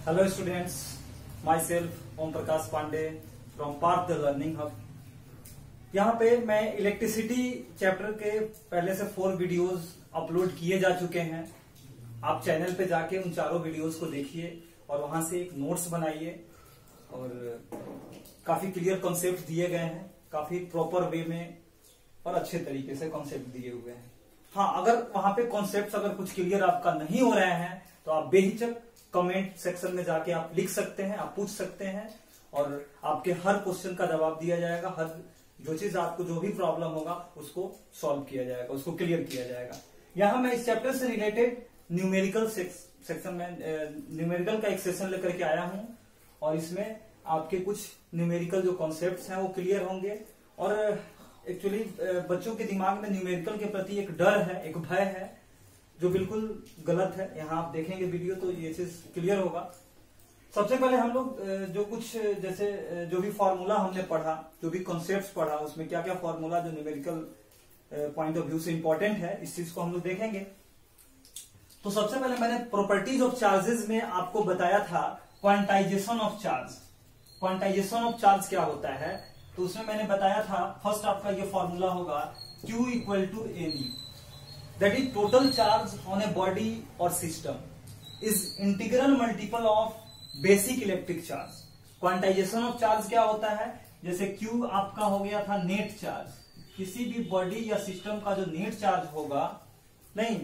Hello students, myself Om Prakash Pandey from Parth the Learning Hub। यहाँ पे मैं electricity chapter के पहले से 4 वीडियोस अपलोड किए जा चुके हैं। आप चैनल पे जाके उन चारों वीडियोस को देखिए और वहां से एक नोट्स बनाइए और काफी क्लियर कॉन्सेप्ट दिए गए हैं, काफी प्रॉपर वे में और अच्छे तरीके से कॉन्सेप्ट दिए हुए हैं। हाँ, अगर वहां पे कॉन्सेप्ट अगर कुछ क्लियर आपका नहीं हो रहे हैं तो आप बेहिचक कमेंट सेक्शन में जाके आप लिख सकते हैं, आप पूछ सकते हैं और आपके हर क्वेश्चन का जवाब दिया जाएगा। हर जो चीज आपको जो भी प्रॉब्लम होगा उसको सॉल्व किया जाएगा, उसको क्लियर किया जाएगा। यहाँ मैं इस चैप्टर से रिलेटेड न्यूमेरिकल सेक्शन में न्यूमेरिकल का एक सेशन लेकर के आया हूं और इसमें आपके कुछ न्यूमेरिकल जो कॉन्सेप्ट्स हैं वो क्लियर होंगे। और एक्चुअली बच्चों के दिमाग में न्यूमेरिकल के प्रति एक डर है, एक भय है, जो बिल्कुल गलत है। यहाँ आप देखेंगे वीडियो तो ये चीज क्लियर होगा। सबसे पहले हम लोग जो कुछ जैसे जो भी फॉर्मूला हमने पढ़ा, जो भी कॉन्सेप्ट्स पढ़ा, उसमें क्या क्या फॉर्मूला जो न्यूमेरिकल पॉइंट ऑफ व्यू से इंपॉर्टेंट है, इस चीज को हम लोग देखेंगे। तो सबसे पहले मैंने प्रॉपर्टीज ऑफ चार्जेस में आपको बताया था quantization of charge. Quantisation of charge क्या होता है, तो उसमें मैंने बताया था फर्स्ट आपका ये फॉर्मूला होगा Q equal to n e, that is total charge on a body और system is integral multiple of basic electric charge. Quantisation of charge क्या होता है, जैसे Q आपका हो गया था नेट चार्ज, किसी भी बॉडी या सिस्टम का जो नेट चार्ज होगा, नहीं,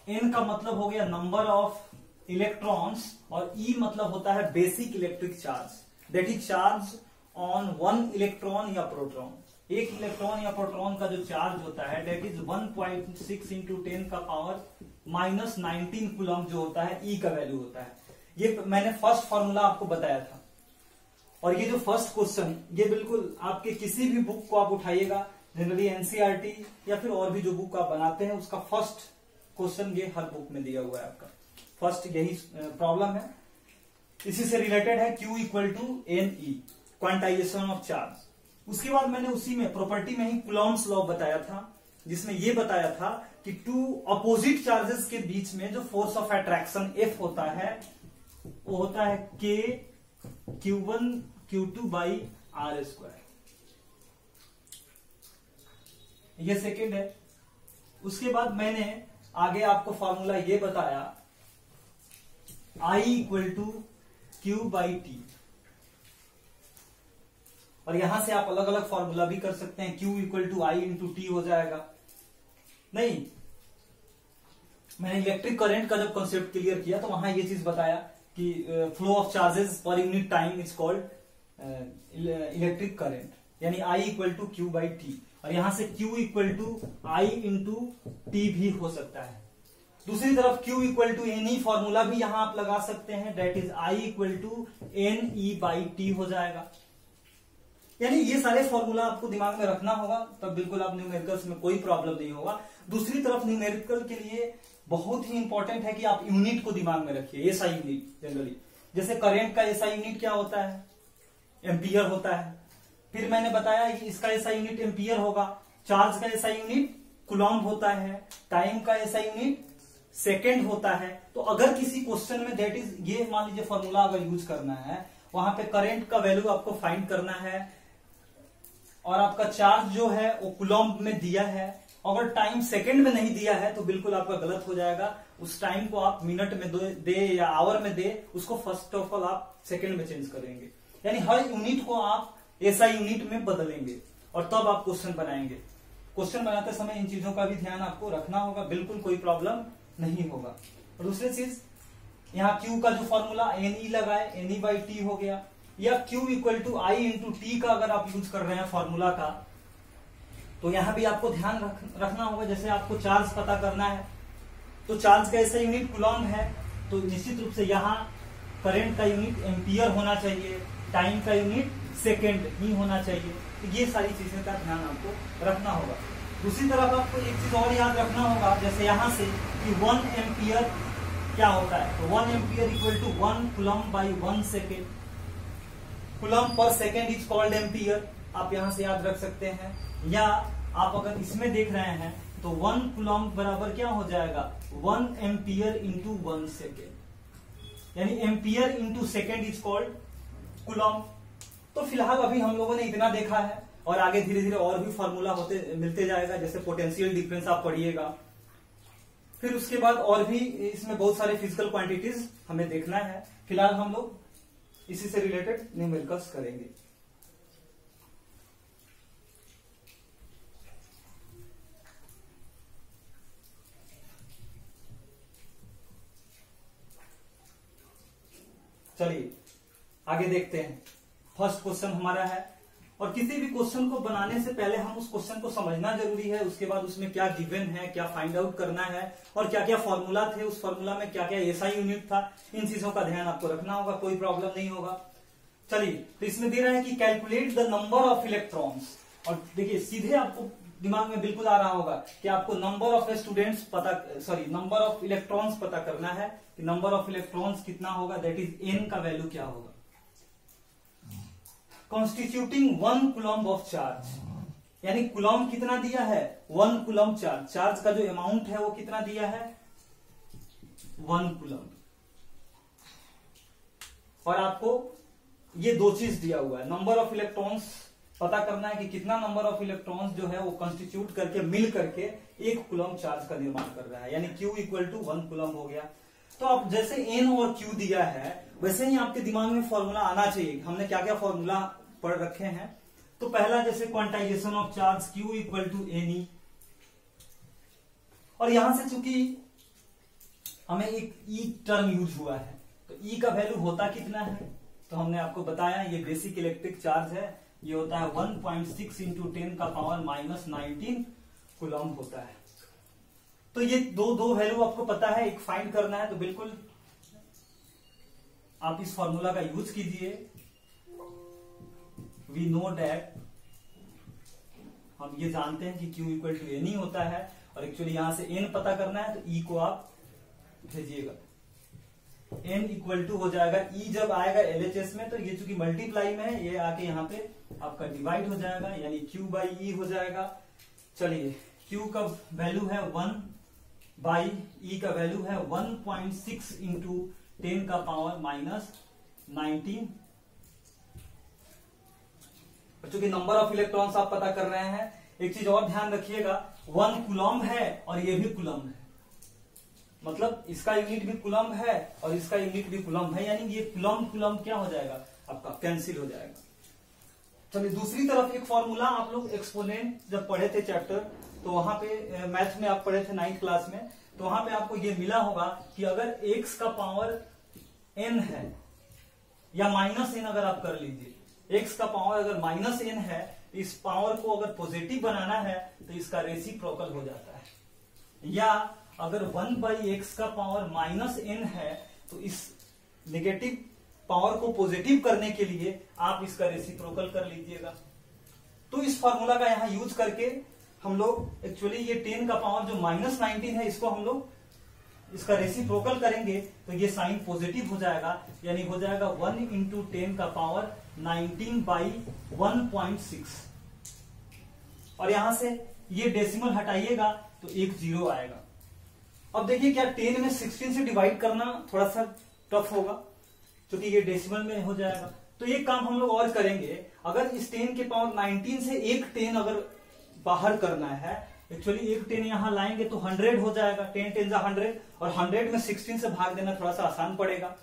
N का मतलब हो गया नंबर ऑफ इलेक्ट्रॉन्स और E मतलब होता है basic electric charge, that is charge on 1 electron या प्रोटॉन। एक इलेक्ट्रॉन या प्रोटॉन का जो चार्ज होता है दैट इज 1.6 इंटू 10 का पावर -19 कूलम जो होता है, E का वैल्यू होता है। ये मैंने फर्स्ट फॉर्मूला आपको बताया था। और ये जो फर्स्ट क्वेश्चन, ये बिल्कुल आपके किसी भी बुक को आप उठाइएगा, जनरली एनसीईआरटी या फिर और भी जो बुक आप बनाते हैं उसका फर्स्ट क्वेश्चन ये हर बुक में दिया हुआ है। आपका फर्स्ट यही प्रॉब्लम है, इसी से रिलेटेड है Q equal to NE, quantization of charge. उसके बाद मैंने उसी में प्रॉपर्टी में ही कूलॉम्स लॉ बताया था, जिसमें ये बताया था कि 2 अपोजिट चार्जेस के बीच में जो फोर्स ऑफ अट्रैक्शन F होता है वो होता है K Q1 Q2 by R square. ये सेकेंड है। उसके बाद मैंने आगे आपको फॉर्मूला ये बताया I equal to Q by T, और यहां से आप अलग अलग फॉर्मूला भी कर सकते हैं। Q equal to I into T हो जाएगा। नहीं, मैंने इलेक्ट्रिक करंट का जब कॉन्सेप्ट क्लियर किया तो वहां ये चीज बताया कि flow of charges per unit time is called electric current, यानी I equal to Q by T। और यहां से Q equal to I into T भी हो सकता है। दूसरी तरफ Q equal to NE formula भी यहां आप लगा सकते हैं, that is I equal to NE by T हो जाएगा। यानी ये सारे फॉर्मूला आपको दिमाग में रखना होगा, तब बिल्कुल आप न्यूमेरिकल्स में कोई प्रॉब्लम नहीं होगा। दूसरी तरफ न्यूमेरिकल के लिए बहुत ही इंपॉर्टेंट है कि आप यूनिट को दिमाग में रखिए, एसआई यूनिट। जनरली जैसे करंट का एसआई यूनिट क्या होता है, एम्पियर होता है। फिर मैंने बताया कि इसका एसआई यूनिट एम्पियर होगा। चार्ज का एसआई यूनिट कूलॉम्ब होता है। टाइम का एसआई यूनिट सेकेंड होता है। तो अगर किसी क्वेश्चन में दैट इज ये मान लीजिए फॉर्मूला अगर यूज करना है, वहां पे करंट का वैल्यू आपको फाइंड करना है और आपका चार्ज जो है वो कूलॉम्ब में दिया है, अगर टाइम सेकंड में नहीं दिया है तो बिल्कुल आपका गलत हो जाएगा। उस टाइम को आप मिनट में दे या आवर में दे, उसको फर्स्ट ऑफ ऑल आप सेकंड में चेंज करेंगे। यानी हर यूनिट को आप एसआई यूनिट में बदलेंगे और तब आप क्वेश्चन बनाएंगे। क्वेश्चन बनाते समय इन चीजों का भी ध्यान आपको रखना होगा, बिल्कुल कोई प्रॉब्लम नहीं होगा। और दूसरी चीज, यहाँ Q का जो फॉर्मूला NE लगाए, NE बाई T हो गया, या Q equal to I into T का अगर आप यूज कर रहे हैं फॉर्मूला का, तो यहां भी आपको ध्यान रखना होगा। जैसे आपको चार्ज पता करना है तो चार्ज का ऐसा यूनिट कूलॉम्ब है, तो निश्चित रूप से यहाँ करंट का यूनिट एम्पियर होना चाहिए, टाइम का यूनिट सेकेंड ही होना चाहिए। तो ये सारी चीजें का ध्यान आपको रखना होगा। दूसरी तरफ आपको एक चीज और याद रखना होगा, जैसे यहां से कि 1 एम्पियर क्या होता है, तो 1 ampere equal to 1 coulomb by 1 second. Coulomb per second is called ampere, आप यहां से याद रख सकते हैं। या आप अगर इसमें देख रहे हैं तो 1 कूलॉम्ब बराबर क्या हो जाएगा, 1 एम्पियर इंटू 1 सेकेंड। यानी ampere into second is called coulomb. तो फिलहाल अभी हम लोगों ने इतना देखा है और आगे धीरे धीरे और भी फॉर्मूला होते मिलते जाएगा, जैसे पोटेंशियल डिफरेंस आप पढ़िएगा, फिर उसके बाद और भी इसमें बहुत सारे फिजिकल क्वांटिटीज हमें देखना है। फिलहाल हम लोग इसी से रिलेटेड न्यूमेरिकल्स करेंगे। चलिए आगे देखते हैं। फर्स्ट क्वेश्चन हमारा है, और किसी भी क्वेश्चन को बनाने से पहले हम उस क्वेश्चन को समझना जरूरी है, उसके बाद उसमें क्या गिवन है, क्या फाइंड आउट करना है, और क्या क्या फॉर्मूला थे, उस फॉर्मूला में क्या क्या एसआई यूनिट था, इन चीजों का ध्यान आपको रखना होगा, कोई प्रॉब्लम नहीं होगा। चलिए, तो इसमें दे रहा है कि calculate the number of electrons, और देखिए सीधे आपको दिमाग में बिल्कुल आ रहा होगा कि आपको number of students number of electrons पता करना है कि नंबर ऑफ इलेक्ट्रॉन्स कितना होगा, दैट इज एन का वैल्यू क्या होगा। कॉन्स्टिट्यूटिंग 1 कूलम्ब ऑफ चार्ज, यानी कूलम्ब कितना दिया है, 1 कूलम्ब चार्ज, चार्ज का जो अमाउंट है वो कितना दिया है, 1 कूलम्ब। और आपको ये दो चीज दिया हुआ है, नंबर ऑफ इलेक्ट्रॉन्स पता करना है कि कितना नंबर ऑफ इलेक्ट्रॉन्स जो है वो कॉन्स्टिट्यूट करके मिल करके 1 कूलम्ब चार्ज का निर्माण कर रहा है, यानी Q इक्वल टू 1 कूलम्ब हो गया। तो आप जैसे N और Q दिया है वैसे ही आपके दिमाग में फॉर्मूला आना चाहिए। हमने क्या क्या फॉर्मूला पढ़ रखे हैं, तो पहला जैसे quantization of charge Q equal to NE, और यहां से चूंकि हमें एक E टर्म यूज हुआ है तो E का वैल्यू होता कितना है, तो हमने आपको बताया ये बेसिक इलेक्ट्रिक चार्ज है, ये होता है 1.6 इंटू 10 का पावर -19 कूलम्ब होता है। तो ये दो वैल्यू आपको पता है, एक फाइंड करना है, तो बिल्कुल आप इस फॉर्मूला का यूज कीजिए। वी नो दैट, हम ये जानते हैं कि Q इक्वल टू N होता है, और एक्चुअली यहां से N पता करना है तो E को आप भेजिएगा। N इक्वल टू हो जाएगा E जब आएगा LHS में, तो ये चूंकि मल्टीप्लाई में है, ये आके यहाँ पे आपका डिवाइड हो जाएगा, यानी Q बाई E हो जाएगा। चलिए, Q का वैल्यू है 1 बाई E का वैल्यू है 1.6 इंटू 10 का पावर -19। चूंकि नंबर ऑफ इलेक्ट्रॉन्स आप पता कर रहे हैं, एक चीज और ध्यान रखिएगा, 1 कूलम्ब है और ये भी कूलम्ब है, मतलब इसका यूनिट भी कूलम्ब है और इसका यूनिट भी कूलम्ब है, यानी ये कूलम्ब क्या हो जाएगा आपका, कैंसिल हो जाएगा। चलिए दूसरी तरफ एक फॉर्मूला आप लोग एक्सपोनेंट जब पढ़े थे चैप्टर, तो वहां पे मैथ में आप पढ़े थे 9th क्लास में, तो वहां पे आपको ये मिला होगा कि अगर x का पावर n है या -n, अगर आप कर लीजिए, x का पावर अगर -n है, इस पावर को अगर पॉजिटिव बनाना है तो इसका रेसिप्रोकल हो जाता है, या अगर 1/x का पावर -n है तो इस नेगेटिव पावर को पॉजिटिव करने के लिए आप इसका रेसिप्रोकल कर लीजिएगा। तो इस फॉर्मूला का यहां यूज करके हम लोग एक्चुअली ये 10 का पावर जो -19 है, इसको हम लोग इसका रेसिप्रोकल करेंगे तो ये साइन पॉजिटिव हो जाएगा, यानी हो जाएगा 1 इंटू 10 का पावर 19/1.6, और यहां से ये डेसिमल हटाइएगा तो एक 0 आएगा। अब देखिए क्या 10 में 16 से डिवाइड करना थोड़ा सा टफ होगा, क्योंकि ये डेसिमल में हो जाएगा। तो ये काम हम लोग और करेंगे, अगर इस 10 के पावर 19 से एक 10 अगर बाहर करना है, एक्चुअली एक 10 यहां लाएंगे तो 100 हो जाएगा, 10 10 100, और 100 में 16 से भाग देना थोड़ा सा आसान पड़ेगा,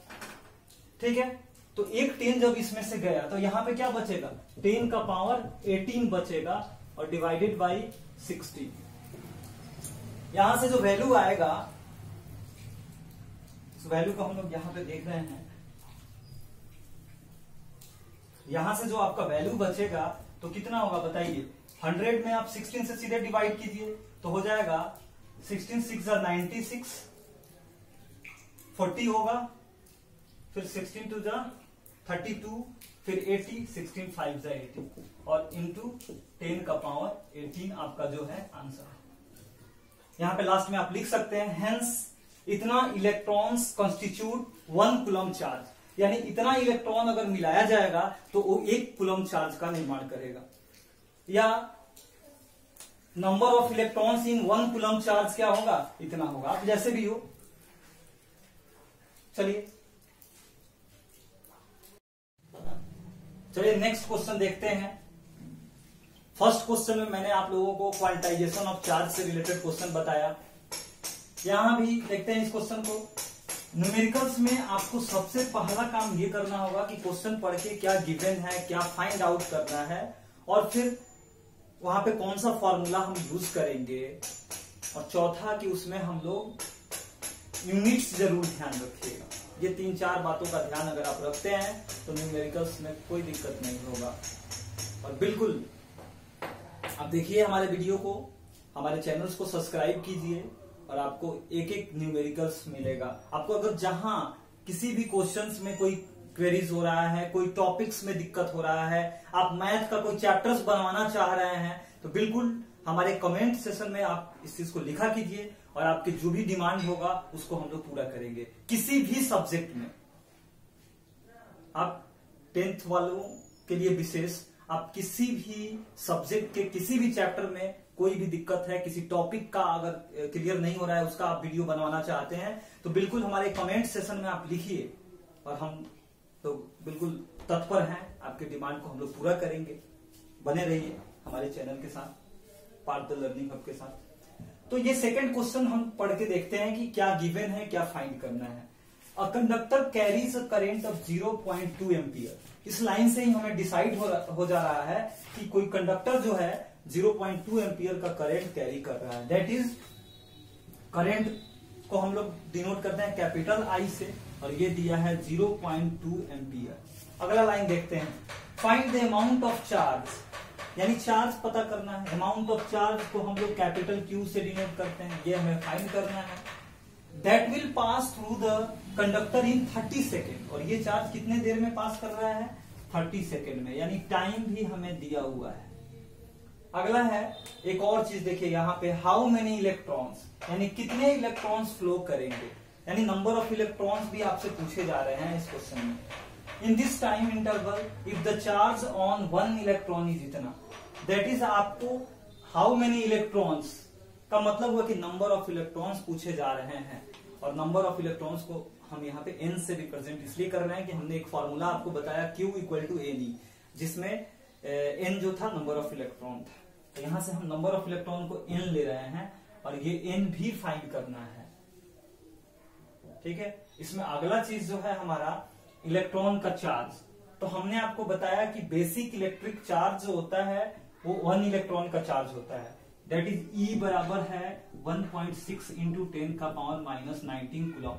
ठीक है। तो एक 10 जब इसमें से गया तो यहां पे क्या बचेगा, 10 का पावर 18 बचेगा, और डिवाइडेड बाई 16। यहां से जो वैल्यू आएगा, उस वैल्यू को हम लोग यहां पे देख रहे हैं, यहां से जो आपका वैल्यू बचेगा तो कितना होगा बताइए, 100 में आप 16 से सीधे डिवाइड कीजिए तो हो जाएगा 16 6 96, 40 होगा, फिर 16 2 32, फिर 80, 16 5 80, और इंटू 10 का पावर 18 आपका जो है आंसर। यहां पे लास्ट में आप लिख सकते हैं, हेंस इतना इलेक्ट्रॉन्स कॉन्स्टिट्यूट 1 कूलम्ब चार्ज, यानी इतना इलेक्ट्रॉन अगर मिलाया जाएगा तो वो 1 कूलम्ब चार्ज का निर्माण करेगा, या number of electrons in 1 coulomb charge क्या होगा, इतना होगा, आप जैसे भी हो। चलिए चलिए नेक्स्ट क्वेश्चन देखते हैं। फर्स्ट क्वेश्चन में मैंने आप लोगों को क्वांटाइजेशन ऑफ चार्ज से रिलेटेड क्वेश्चन बताया। यहां भी देखते हैं इस क्वेश्चन को। न्यूमेरिकल्स में आपको सबसे पहला काम ये करना होगा कि क्वेश्चन पढ़ के क्या गिवन है, क्या फाइंड आउट करना है, और फिर वहां पे कौन सा फॉर्मूला हम यूज करेंगे, और चौथा कि उसमें हम लोग यूनिट्स जरूर ध्यान रखिएगा। ये 3-4 बातों का ध्यान अगर आप रखते हैं तो न्यूमेरिकल्स में कोई दिक्कत नहीं होगा। और बिल्कुल आप देखिए हमारे वीडियो को, हमारे चैनल्स को सब्सक्राइब कीजिए और आपको एक एक न्यूमेरिकल्स मिलेगा। आपको अगर जहां किसी भी क्वेश्चंस में कोई क्वेरीज हो रहा है, कोई टॉपिक्स में दिक्कत हो रहा है, आप मैथ का कोई चैप्टर्स बनवाना चाह रहे हैं, तो बिल्कुल हमारे कमेंट सेशन में आप इस चीज को लिखा कीजिए और आपके जो भी डिमांड होगा उसको हम लोग पूरा करेंगे। किसी भी सब्जेक्ट में, आप 10th वालों के लिए विशेष, आप किसी भी सब्जेक्ट के किसी भी चैप्टर में कोई भी दिक्कत है, किसी टॉपिक का अगर क्लियर नहीं हो रहा है, उसका आप वीडियो बनवाना चाहते हैं, तो बिल्कुल हमारे कमेंट सेशन में आप लिखिए और हम तो बिल्कुल तत्पर हैं, आपके डिमांड को हम लोग पूरा करेंगे। बने रहिए हमारे चैनल के साथ, पार्ट द लर्निंग हब के साथ। तो ये सेकंड क्वेश्चन हम पढ़ के देखते हैं कि क्या गिवन है, क्या फाइंड करना है। A conductor carries a current of 0.2 ampere. इस लाइन से ही हमें डिसाइड हो जा रहा है कि कोई कंडक्टर जो है 0.2 एम्पियर का करंट कैरी कर रहा है। दैट इज करंट को हम लोग डिनोट करते हैं कैपिटल आई से, और ये दिया है 0.2 एम्पियर। अगला लाइन देखते हैं, find the amount of charge, यानी चार्ज पता करना है। अमाउंट ऑफ चार्ज को हम लोग कैपिटल क्यू से डिनोट करते हैं, ये हमें फाइंड करना है। That will pass through the conductor in 30 second, और ये चार्ज कितने देर में पास कर रहा है, 30 सेकेंड में, यानी टाइम भी हमें दिया हुआ है। अगला है एक और चीज देखिए यहाँ पे, हाउ मेनी इलेक्ट्रॉन्स, यानी कितने इलेक्ट्रॉन्स फ्लो करेंगे, यानी नंबर ऑफ इलेक्ट्रॉन्स भी आपसे पूछे जा रहे हैं इस क्वेश्चन में। In this time interval if the charge on 1 electron is इतना, दैट इज आपको हाउ मेनी इलेक्ट्रॉन्स का मतलब हुआ कि नंबर ऑफ इलेक्ट्रॉन्स पूछे जा रहे हैं, और नंबर ऑफ इलेक्ट्रॉन्स को हम यहाँ पे n से रिप्रेजेंट इसलिए कर रहे हैं कि हमने एक फॉर्मूला आपको बताया Q इक्वल टू NE, जिसमें n जो था नंबर ऑफ इलेक्ट्रॉन था। तो यहां से हम नंबर ऑफ इलेक्ट्रॉन को n ले रहे हैं और ये n भी फाइंड करना है। ठीक है, इसमें अगला चीज जो है हमारा इलेक्ट्रॉन का चार्ज। तो हमने आपको बताया कि बेसिक इलेक्ट्रिक चार्ज जो होता है वो 1 इलेक्ट्रॉन का चार्ज होता है। दैट इज E बराबर है 1.6 इंटू 10 का power minus 19 coulomb.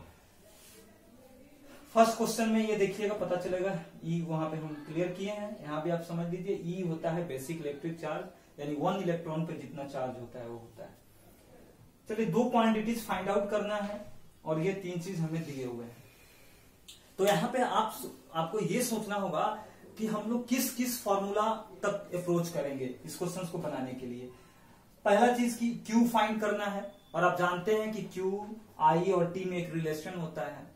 First question में ये देखिएगा, पता चलेगा E वहां पे हम क्लियर किए हैं, यहाँ भी आप समझ लीजिए। E होता है बेसिक इलेक्ट्रिक चार्ज, यानी 1 इलेक्ट्रॉन पे जितना चार्ज होता है वो होता है। चलिए 2 क्वांटिटीज फाइंड आउट करना है और ये 3 चीज हमें दिए हुए हैं। तो यहाँ पे आपको ये सोचना होगा कि हम लोग किस किस फॉर्मूला तक अप्रोच करेंगे इस क्वेश्चन को बनाने के लिए। पहला चीज की Q फाइंड करना है, और आप जानते हैं कि Q I और T में एक रिलेशन होता है।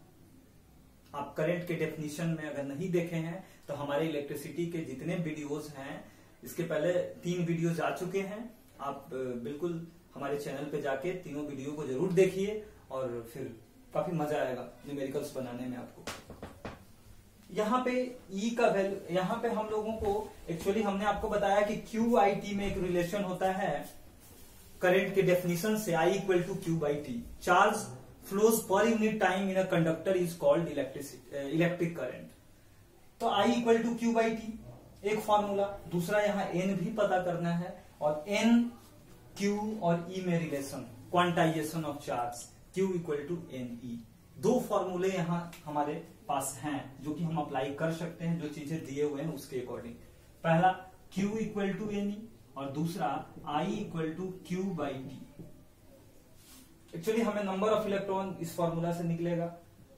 आप करंट के डेफिनेशन में अगर नहीं देखे हैं तो हमारे इलेक्ट्रिसिटी के जितने वीडियोस हैं, इसके पहले 3 वीडियो जा चुके हैं, आप बिल्कुल हमारे चैनल पे जाके तीनों वीडियो को जरूर देखिए और फिर काफी मजा आएगा न्यूमेरिकल्स बनाने में आपको। यहाँ पे E का वैल्यू, यहाँ पे हम लोगों को एक्चुअली हमने आपको बताया कि QIT में एक रिलेशन होता है करंट के डेफिनेशन से, I equal to Q/T। Charge flows per unit time in a conductor is called electric current. तो I इक्वल टू Q/T एक फॉर्मूला, दूसरा यहाँ N भी पता करना है, और N Q और E में relation, quantization of charge Q equal to NE। 2 फॉर्मूले यहाँ हमारे पास हैं जो कि हम अप्लाई कर सकते हैं, जो चीजें दिए हुए हैं उसके अकॉर्डिंग। पहला Q इक्वल टू NE और दूसरा I equal to Q/T। Actually हमें नंबर ऑफ इलेक्ट्रॉन इस फॉर्मूला से निकलेगा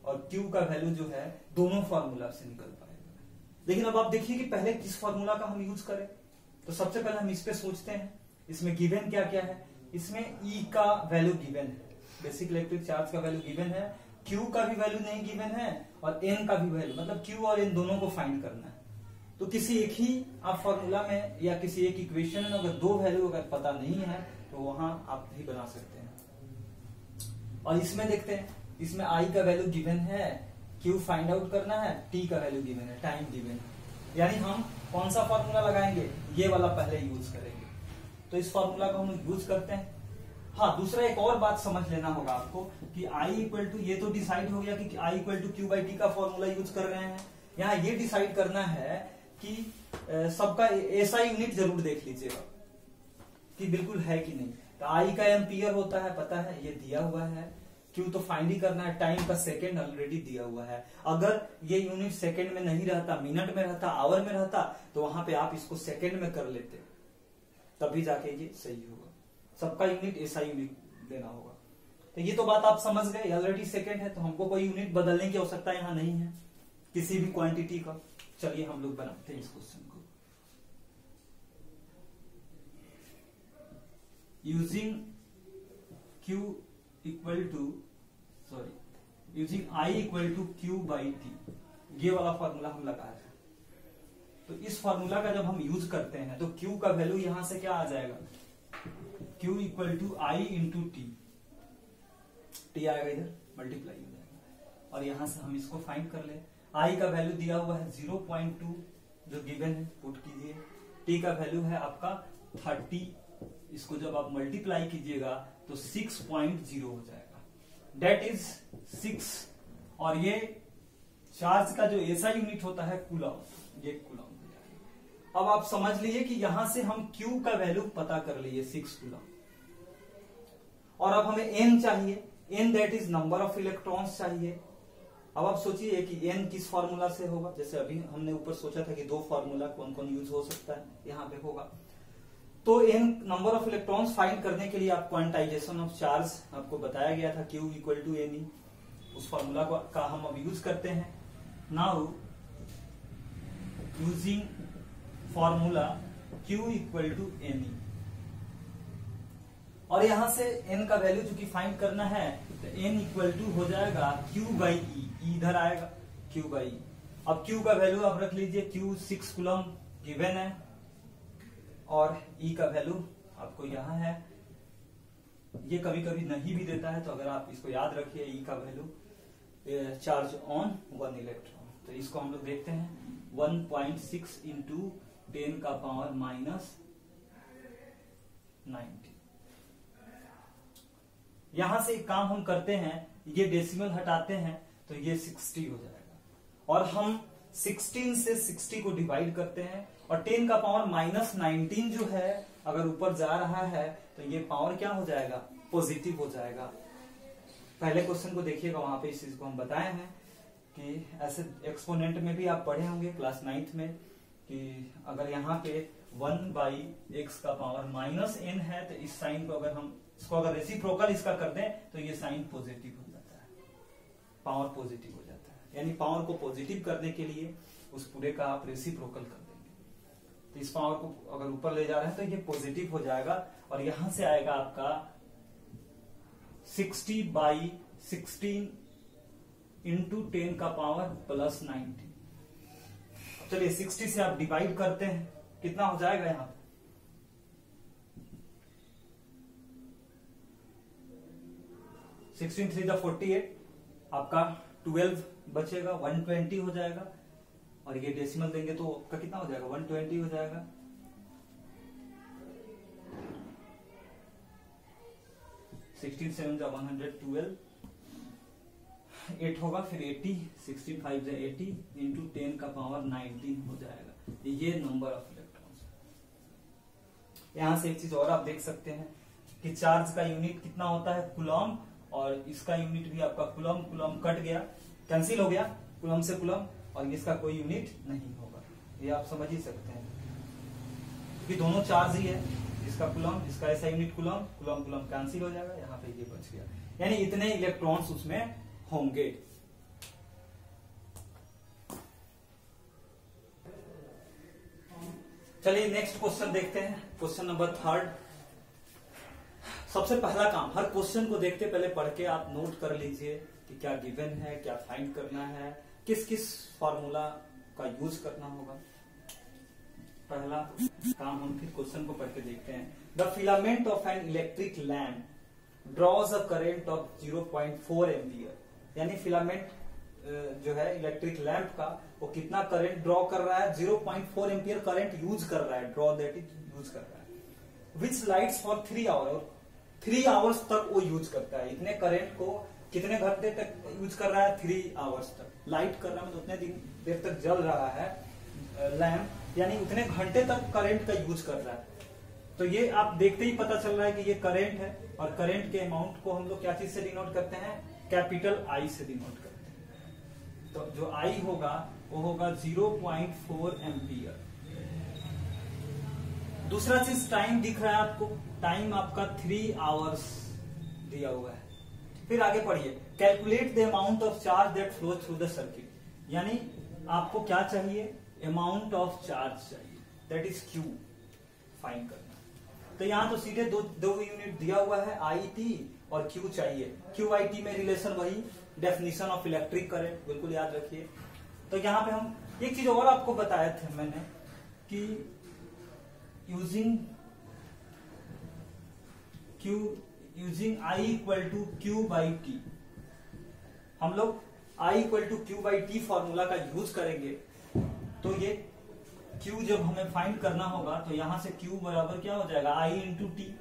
और Q का वैल्यू जो है दोनों फॉर्मूला से निकल पाएगा। लेकिन अब आप देखिए कि पहले किस फॉर्मूला का हम यूज करें। तो सबसे पहले हम इस पे सोचते हैं, इसमें गिवन क्या क्या है। इसमें E का वैल्यू गिवन है, बेसिक इलेक्ट्रिक चार्ज का वैल्यू गिवन है, Q का भी वैल्यू नहीं गिवन है, और N का भी वैल्यू, मतलब Q और N दोनों को फाइंड करना है। तो किसी एक ही आप फॉर्मूला में या किसी एक इक्वेशन में अगर 2 वैल्यू अगर पता नहीं है तो वहां आप भी बना सकते हैं। और इसमें देखते हैं, इसमें I का वैल्यू गिवन है, Q फाइंड आउट करना है, T का वैल्यू गिवन है, टाइम गिवन है। यानी हम कौन सा फॉर्मूला लगाएंगे, ये वाला पहले यूज करेंगे। तो इस फॉर्मूला को हम यूज करते हैं। हाँ, दूसरा एक और बात समझ लेना होगा आपको कि I इक्वल टू, ये तो डिसाइड हो गया कि I equal to Q by T का फॉर्मूला यूज कर रहे हैं। यहाँ ये डिसाइड करना है कि सबका ऐसा यूनिट जरूर देख लीजिएगा कि बिल्कुल है कि नहीं। तो I का एम्पियर होता है, पता है, ये दिया हुआ है। Q तो फाइंड ही करना है, टाइम का सेकंड ऑलरेडी दिया हुआ है। अगर ये यूनिट सेकंड में नहीं रहता, मिनट में रहता, आवर में रहता, तो वहां पे आप इसको सेकंड में कर लेते, तभी जाके ये सही होगा। सबका यूनिट ऐसा यूनिट देना होगा। तो ये तो बात आप समझ गए, ऑलरेडी सेकंड है तो हमको कोई यूनिट बदलने की आवश्यकता यहाँ नहीं है किसी भी क्वांटिटी का। चलिए हम लोग बनाते हैं इस क्वेश्चन को। Using Q equal to using I equal to Q by T, ये वाला फॉर्मूला हम लगा रहे हैं। तो इस फॉर्मूला का जब हम यूज करते हैं तो Q का वैल्यू यहां से क्या आ जाएगा, Q equal to I into T आएगा, इधर मल्टीप्लाई हो जाएगा। और यहां से हम इसको फाइंड कर ले। I का वैल्यू दिया हुआ है 0.2 जो गिवन है, पुट कीजिए। T का वैल्यू है आपका 30, इसको जब आप मल्टीप्लाई कीजिएगा तो 6.0 हो जाएगा, डेट इज 6। और ये चार्ज का जो ऐसा यूनिट होता है कूलम, ये कूलम हो जाएगा। अब आप समझ लीजिए कि यहां से हम Q का वैल्यू पता कर लिए 6 कूलम, और अब हमें N चाहिए, N that is number of electrons चाहिए। अब आप सोचिए कि N किस फॉर्मूला से होगा, जैसे अभी हमने ऊपर सोचा था कि 2 फॉर्मूला कौन कौन यूज हो सकता है, यहाँ पे होगा। तो N number of electrons find करने के लिए आप क्वांटाइजेशन ऑफ चार्ज आपको बताया गया था, Q इक्वल टू NE, उस फॉर्मूला का हम अब यूज करते हैं। Now using formula Q equal to NE, और यहां से N का वैल्यू चूंकि फाइंड करना है तो N इक्वल टू हो जाएगा Q बाई E, इधर आएगा Q बाई E। अब Q का वैल्यू आप रख लीजिए, Q 6 कूलम गिवन है, और E का वैल्यू आपको यहां है। ये कभी कभी नहीं भी देता है, तो अगर आप इसको याद रखिए, E का वैल्यू चार्ज ऑन 1 इलेक्ट्रॉन। तो इसको हम लोग देखते हैं, 1.6 इंटू 10 का पावर माइनस 90। यहां से एक काम हम करते हैं, ये डेसिमल हटाते हैं तो ये 60 हो जाएगा, और हम 16 से 60 को डिवाइड करते हैं, और 10 का पावर माइनस 19 जो है अगर ऊपर जा रहा है तो ये पावर क्या हो जाएगा, पॉजिटिव हो जाएगा। पहले क्वेश्चन को देखिएगा, वहां पे इस चीज को हम बताए हैं कि ऐसे एक्सपोनेंट में भी आप पढ़े होंगे क्लास 9th में कि अगर यहाँ पे 1 बाई एक्स का पावर माइनस n है तो इस साइन को अगर हम इसको अगर रेसिप्रोकल इसका कर दें तो ये साइन पॉजिटिव हो जाता है, पावर पॉजिटिव हो जाता है। यानी पावर को पॉजिटिव करने के लिए उस पूरे का आप रेसिप्रोकल कर देंगे, तो इस पावर को अगर ऊपर ले जा रहे हैं तो ये पॉजिटिव हो जाएगा, और यहां से आएगा आपका 60 बाई 16 इंटू 10 का पावर प्लस 90। चलिए 60 से आप डिवाइड करते हैं, कितना हो जाएगा यहां पे, 16 3 48, आपका 12 बचेगा, 120 हो जाएगा, और ये डेसिमल देंगे तो आपका कितना हो जाएगा, 120 हो जाएगा। सिक्सटीन 7 जा 112, 8 होगा, फिर 80, 16 5 जा 80 इंटू 10 का पावर 19 हो जाएगा। ये नंबर ऑफ इलेक्ट्रॉन्स। यहां से एक चीज और आप देख सकते हैं कि चार्ज का यूनिट कितना होता है, कूलम, और इसका यूनिट भी आपका कूलम, कूलम कट गया, कैंसिल हो गया कूलम से कूलम, और इसका कोई यूनिट नहीं होगा। ये आप समझ ही सकते हैं कि दोनों चार्ज ही है, इसका कूलम, इसका ऐसा unit coulomb, coulomb coulomb cancel हो जाएगा, यहाँ पे ये बच गया, यानी इतने इलेक्ट्रॉन्स उसमें होंगे। चलिए नेक्स्ट क्वेश्चन देखते हैं, क्वेश्चन नंबर 3। सबसे पहला काम, हर क्वेश्चन को देखते पहले पढ़ के आप नोट कर लीजिए कि क्या गिवन है, क्या फाइंड करना है, किस किस फॉर्मूला का यूज करना होगा। पहला काम हम फिर क्वेश्चन को पढ़ के देखते हैं। The filament of an electric lamp draws a current of 0.4 ampere, यानी फिलामेंट जो है इलेक्ट्रिक लैंप का वो कितना करंट ड्रॉ कर रहा है, 0.4 एम्पियर करंट यूज कर रहा है, ड्रॉ दैट इज यूज कर रहा है। विच लाइट्स फॉर 3 आवर, 3 आवर्स तक वो यूज करता है। इतने करंट को कितने घंटे तक यूज कर रहा है, 3 आवर्स तक लाइट कर रहा है, मतलब उतने देर तक जल रहा है लैंप, यानी उतने घंटे तक करंट का यूज कर रहा है। तो ये आप देखते ही पता चल रहा है कि ये करंट है, और करंट के अमाउंट को हम लोग क्या चीज से डिनोट करते हैं, कैपिटल आई से डिनोट करते हैं। तो जो आई होगा वो होगा 0.4 एम्पियर। दूसरा चीज टाइम दिख रहा है आपको, टाइम आपका 3 आवर्स दिया हुआ है। फिर आगे पढ़िए, calculate the amount of charge that flow through the circuit, यानी आपको क्या चाहिए, अमाउंट ऑफ चार्ज चाहिए, दैट इज क्यू फाइंड करना। तो यहां तो सीधे दो यूनिट दिया हुआ है, आई टी और क्यू चाहिए। क्यू आई टी में रिलेशन वही डेफिनेशन ऑफ इलेक्ट्रिक करंट, बिल्कुल याद रखिए। तो यहाँ पे हम एक चीज और आपको बताया थे मैंने कि using I equal to Q by T, हम लोग I equal to Q by T formula का यूज करेंगे। तो ये Q जब हमें फाइंड करना होगा तो यहां से Q बराबर क्या हो जाएगा, I इंटू टी।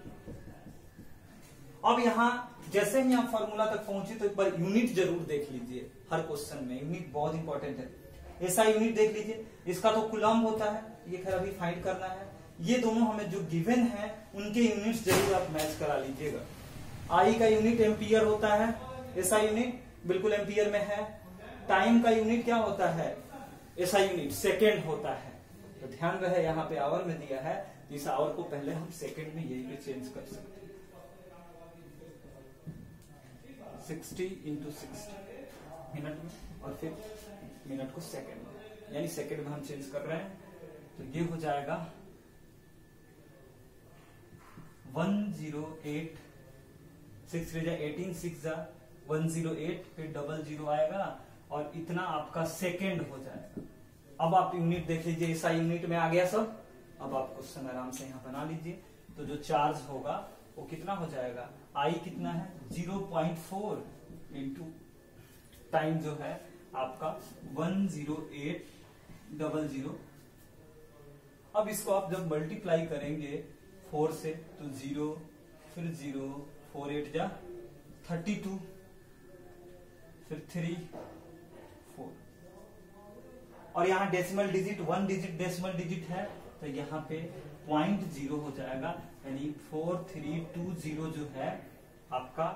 अब यहां जैसे ही आप फॉर्मूला तक पहुंचे तो एक बार यूनिट जरूर देख लीजिए, हर क्वेश्चन में यूनिट बहुत इंपॉर्टेंट है। ऐसा यूनिट देख लीजिए, इसका तो कूलम्ब होता है, ये खैर अभी फाइंड करना है। ये दोनों हमें जो गिवन है उनके यूनिट्स जरूर आप मैच करा लीजिएगा। I का यूनिट एम्पियर होता है, ऐसा यूनिट बिल्कुल एम्पियर में है। टाइम का यूनिट क्या होता है, ऐसा यूनिट सेकेंड होता है। तो ध्यान रहे यहाँ पे आवर में दिया है, इस आवर को पहले हम सेकंड में यही पे चेंज कर सकते हैं, 60 इंटू 60 मिनट में, और फिर मिनट को सेकंड में, यानी सेकंड में हम चेंज कर रहे हैं। तो ये हो जाएगा 108, 6 18 6 जा 108, फिर 00 आएगा और इतना आपका सेकंड हो जाएगा। अब आप यूनिट देख लीजिए, ऐसा यूनिट में आ गया सब। अब आप क्वेश्चन आराम से यहाँ बना लीजिए। तो जो चार्ज होगा वो कितना हो जाएगा, आई कितना है 0.4 इंटू टाइम जो है आपका 10800। अब इसको आप जब मल्टीप्लाई करेंगे 4 से तो 0 फिर 0, 4 8 जा 32, फिर 3 4, और यहाँ decimal digit 1 digit decimal digit है, तो यहाँ पे 0.0 हो जाएगा, यानी 4320 जो है आपका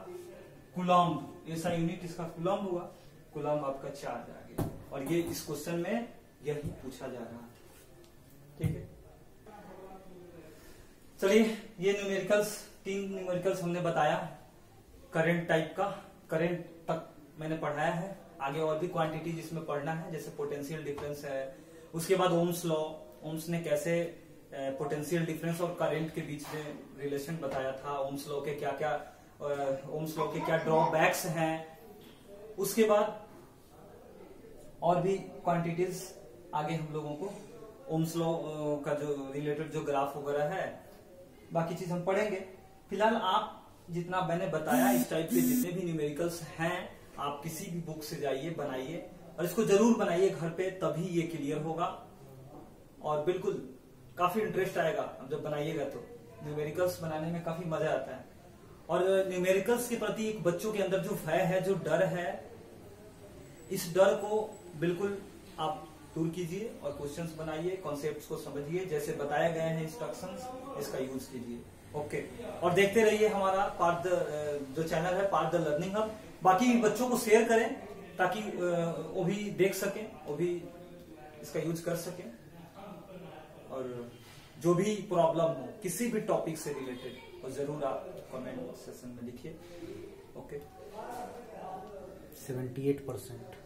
कूलम्ब, ऐसा यूनिट इसका कूलम्ब हुआ। कूलम्ब आपका चार्ज आ गया, और ये इस क्वेश्चन में यही पूछा जा रहा था। ठीक है, चलिए ये न्यूमेरिकल्स, 3 न्यूमेरिकल्स हमने बताया। करंट टाइप का, करंट तक मैंने पढ़ाया है। आगे और भी क्वांटिटी जिसमें पढ़ना है, जैसे पोटेंशियल डिफरेंस है, उसके बाद ओम्स लॉ, ओम्स ने कैसे पोटेंशियल डिफरेंस और करंट के बीच में रिलेशन बताया था, ओम्स लॉ के क्या क्या, ओम्स लॉ के क्या ड्रॉबैक्स हैं। उसके बाद और भी क्वांटिटीज आगे हम लोगों को ओम्स लॉ का जो रिलेटेड जो ग्राफ वगैरह है, बाकी चीज हम पढ़ेंगे। फिलहाल आप जितना मैंने बताया इस टाइप के जितने भी न्यूमेरिकल्स हैं, आप किसी भी बुक से जाइए, बनाइए, और इसको जरूर बनाइए घर पे, तभी ये क्लियर होगा। और बिल्कुल काफी इंटरेस्ट आएगा अब जब बनाइएगा, तो न्यूमेरिकल्स बनाने में काफी मजा आता है। और न्यूमेरिकल्स के प्रति एक बच्चों के अंदर जो भय है, जो डर है, इस डर को बिल्कुल आप दूर कीजिए और क्वेश्चंस बनाइए, कॉन्सेप्ट्स को समझिए, जैसे बताए गए हैं इंस्ट्रक्शंस, इसका यूज कीजिए। ओके, और देखते रहिए हमारा पार्ट जो चैनल है, पार्ट द लर्निंग हब। बाकी बच्चों को शेयर करें ताकि वो भी देख सकें, वो भी इसका यूज कर सकें, और जो भी प्रॉब्लम हो किसी भी टॉपिक से रिलेटेड, वो जरूर आप कमेंट सेक्शन में लिखिए। ओके, 78%।